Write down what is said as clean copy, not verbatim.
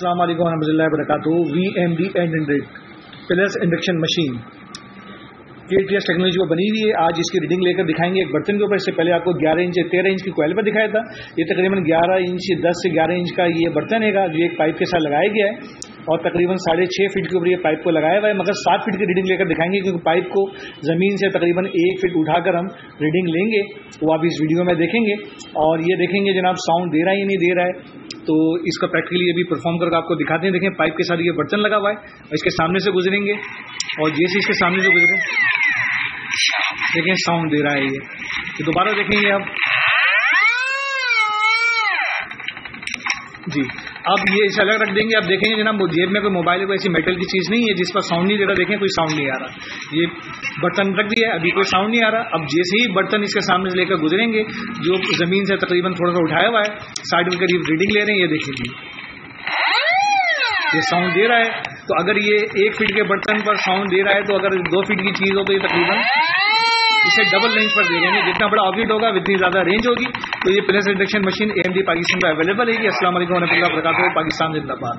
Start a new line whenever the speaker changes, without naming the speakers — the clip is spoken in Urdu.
السلام علیکم ورحمۃ اللہ وبرکاتہ. VMD plus induction machine KTS technology کو بنی ہوئی ہے. آج اس کی ریڈنگ لے کر دکھائیں گے ایک برتن کے اوپر. اس سے پہلے آپ کو 11 انچ 13 انچ کی کوئل پر دکھایا تھا. یہ تقریباً 11 انچ 10 سے 11 انچ کا یہ برتن ہے گا جو ایک پائپ کے ساتھ لگایا گیا ہے اور تقریباً 6.5 فٹ کے اوپر یہ پائپ کو لگایا ہوا ہے. مگر 7 فٹ کی ریڈنگ لے کر دکھائیں گے کیونکہ پائپ کو زمین سے تقریباً 1 فٹ اٹھا کر ہم ریڈنگ لیں گے. وہ آپ اس ویڈیو میں دیکھیں گے اور یہ دیکھیں گے جناب ساؤنڈ دے رہا ہے یا نہیں دے رہا ہے. تو اس کا پریکٹیکلی ابھی پرفارم کر کے آپ کو دکھاتے ہیں. دیکھیں پائپ کے ساتھ یہ برتن لگا ہوا ہے اور اس کے سامنے سے گزریں گے اور جیسے اس کے سامنے سے گزریں دیکھیں ساؤنڈ دے رہا ہے. یہ دوبارہ دیکھیں گے آپ جی. اب یہ اسے الگ رکھ دیں گے. اب دیکھیں گے جناب جیب میں کوئی موبائل کوئی ایسی میٹل کی چیز نہیں ہے جس پر ساؤنڈ نہیں دے رہا. دیکھیں کوئی ساؤنڈ نہیں آ رہا. یہ برتن رکھ دیا ہے ابھی کوئی ساؤنڈ نہیں آ رہا. اب جیسے ہی برتن اس کے سامنے سے لے کر گزریں گے جو زمین سے تقریباً تھوڑا سا اٹھایا ہوا ہے سائڈ میں قریب ریڈنگ لے رہے ہیں. یہ دیکھیں گے یہ ساؤنڈ دے رہا ہے. تو اگر یہ 1 فٹ کے برتن پر ساؤنڈ دے رہا ہے تو اگر 2 فٹ کی چیز ہو تو یہ تقریباً اسے ڈبل رینج پر دے گا. جتنا بڑا آبجیکٹ ہوگا اتنی زیادہ رینج ہوگی. تو یہ plus induction machine AMD Pakistan میں اویلیبل ہے. السلام علیکم ورحمۃ اللہ وبرکاتہ. پاکستان زندہ باد.